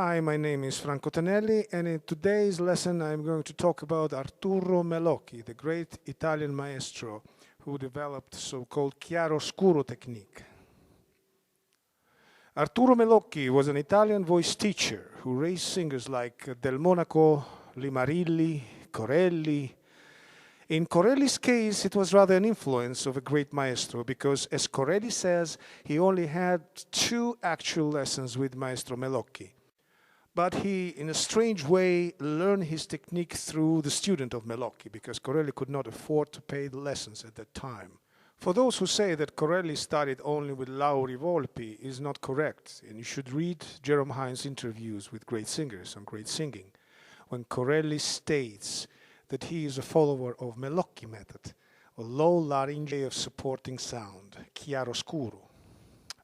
Hi, my name is Franco Tenelli, and in today's lesson I'm going to talk about Arturo Melocchi, the great Italian maestro who developed so-called Chiaro-Scuro technique. Arturo Melocchi was an Italian voice teacher who raised singers like Del Monaco, Limarilli, Corelli. In Corelli's case, it was rather an influence of a great maestro because, as Corelli says, he only had 2 actual lessons with Maestro Melocchi. But he, in a strange way, learned his technique through the student of Melocchi because Corelli could not afford to pay the lessons at that time. For those who say that Corelli studied only with Lauri Volpi is not correct, and you should read Jerome Hines' interviews with great singers on great singing, when Corelli states that he is a follower of Melocchi method, a low larynx of supporting sound, Chiaro-Scuro.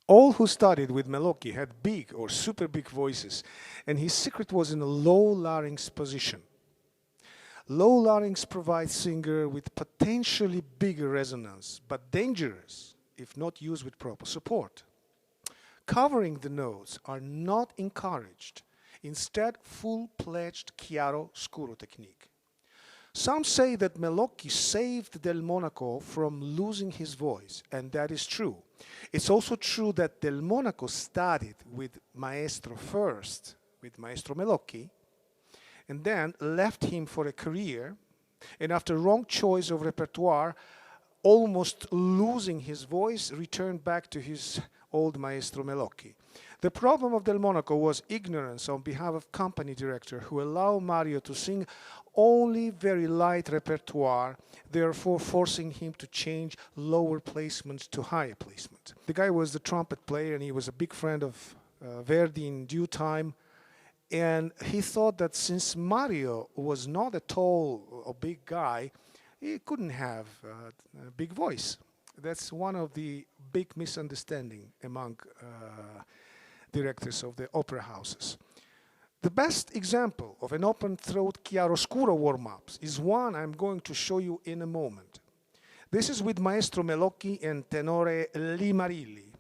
All who studied with Melocchi had big or super big voices, and his secret was in a low larynx position. Low larynx provides singer with potentially bigger resonance, but dangerous if not used with proper support. Covering the notes are not encouraged, instead full-fledged Chiaro-Scuro technique. Some say that Melocchi saved Del Monaco from losing his voice, and that is true. It's also true that Del Monaco studied with Maestro first, with Maestro Melocchi, and then left him for a career, and after wrong choice of repertoire, almost losing his voice, returned back to his old Maestro Melocchi. The problem of Del Monaco was ignorance on behalf of company director who allowed Mario to sing only very light repertoire, therefore forcing him to change lower placement to higher placement. The guy was the trumpet player and he was a big friend of Verdi in due time, and he thought that since Mario was not at all a big guy, he couldn't have a big voice. That's one of the big misunderstandings among directors of the opera houses. The best example of an open throat Chiaro-Scuro warm-ups is one I'm going to show you in a moment. This is with Maestro Melocchi and tenore Limarilli.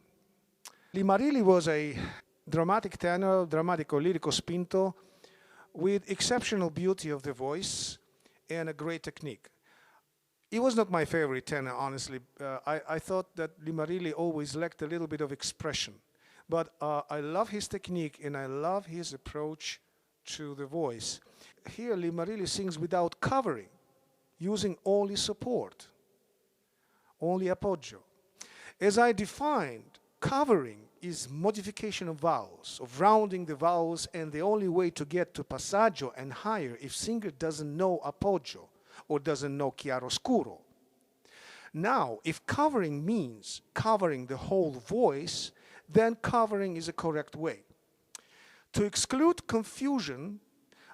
Limarilli was a dramatic tenor, dramatico lirico spinto, with exceptional beauty of the voice and a great technique. He was not my favorite tenor, honestly. I thought that Limarilli always lacked a little bit of expression. But I love his technique and I love his approach to the voice. Here Limarilli sings without covering, using only support, only appoggio. As I defined, covering is modification of vowels, of rounding the vowels, and the only way to get to passaggio and higher if singer doesn't know appoggio or doesn't know Chiaro-Scuro. Now, if covering means covering the whole voice, then covering is a correct way. To exclude confusion,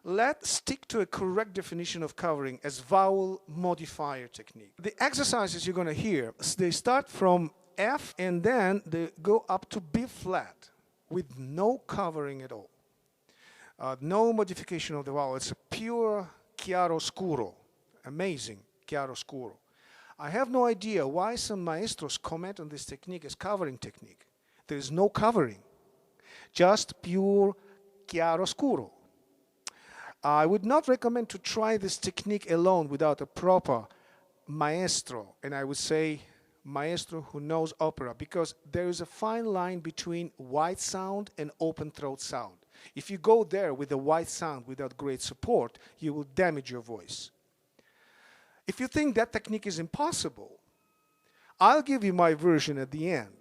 let's stick to a correct definition of covering as vowel modifier technique. The exercises you're going to hear, they start from F and then they go up to B flat with no covering at all. No modification of the vowel. It's a pure Chiaro-Scuro. Amazing Chiaro-Scuro. I have no idea why some maestros comment on this technique as covering technique. There is no covering, just pure Chiaro-Scuro. I would not recommend to try this technique alone without a proper maestro, and I would say maestro who knows opera, because there is a fine line between wide sound and open throat sound. If you go there with a wide sound without great support, you will damage your voice. If you think that technique is impossible, I'll give you my version at the end.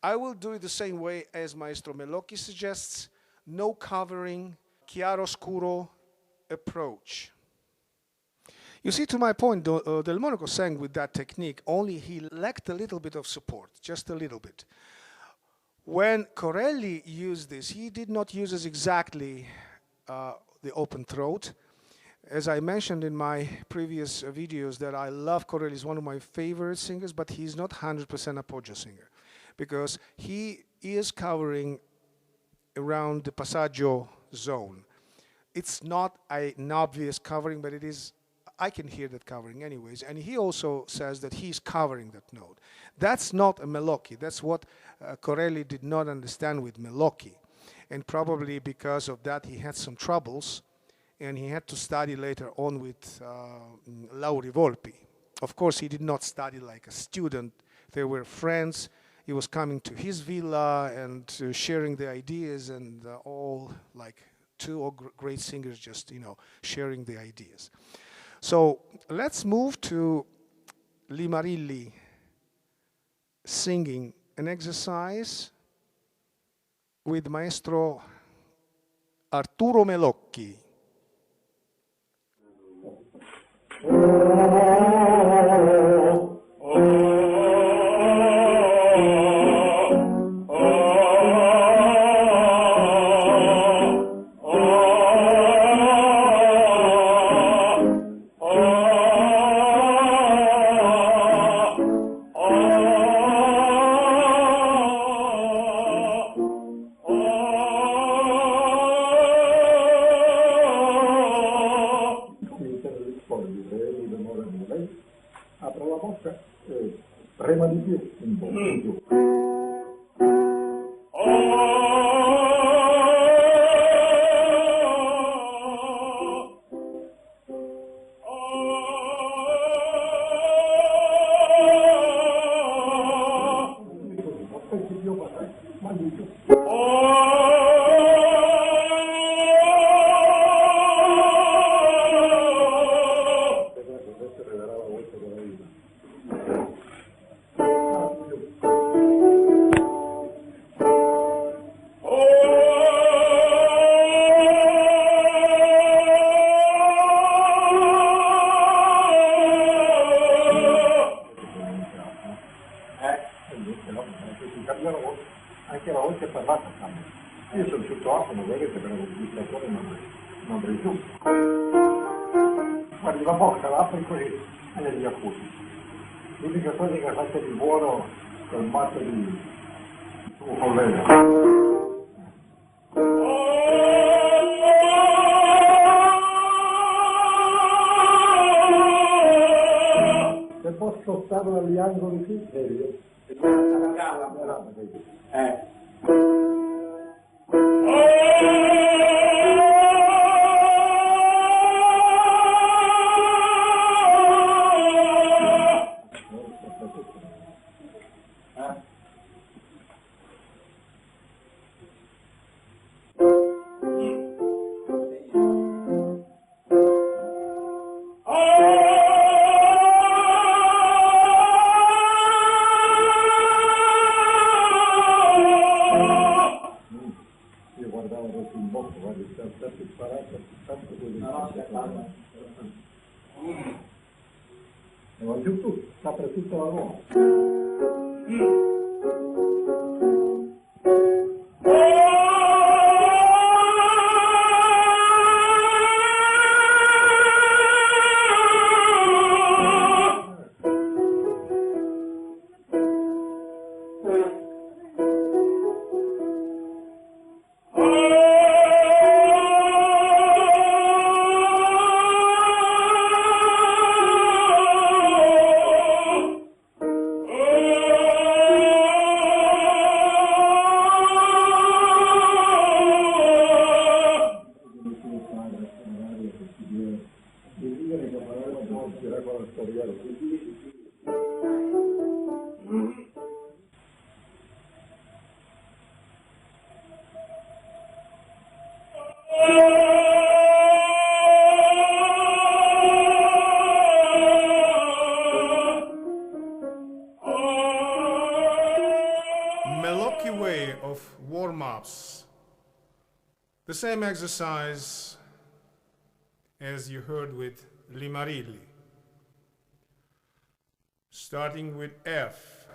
I will do it the same way as Maestro Melocchi suggests, no covering, Chiaro-Scuro approach. You see, to my point, Del Monaco sang with that technique, only he lacked a little bit of support, just a little bit. When Corelli used this, he did not use as exactly the open throat. As I mentioned in my previous videos that I love Corelli, he's one of my favorite singers, but he's not 100% appoggio singer, because he is covering around the passaggio zone. It's not an obvious covering, but it is, I can hear that covering anyways, and he also says that he's covering that note. That's not a Melocchi. That's what Corelli did not understand with Melocchi. and probably because of that he had some troubles, and he had to study later on with Lauri Volpi. Of course, he did not study like a student. They were friends. He was coming to his villa and sharing the ideas, and all like two great singers just, sharing the ideas. So let's move to Limarilli singing an exercise with Maestro Arturo Melocchi. Apro la bocca e prema di più, un po' di più. Aspetti più passare, ma di più. Anche la voce parlata cambia. Io sono tutto alto, non vedete per la registrazione non avrei più. Guardi la bocca, la apri così e le via fuori. L'unica cosa che fate di buono col matto di tuo collega. Se posso stare agli angoli qui, serio. E va giù tutto, apre tutta la nuova. Melocchi way of warm-ups. The same exercise as you heard with Limarilli. Starting with F.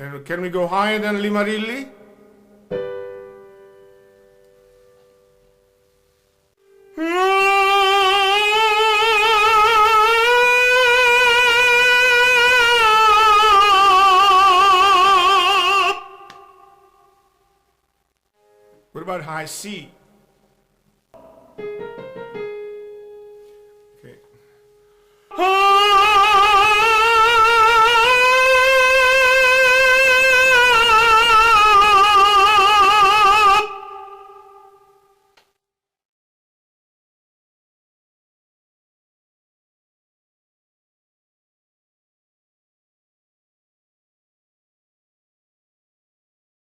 And can we go higher than Limarilli? What about high C?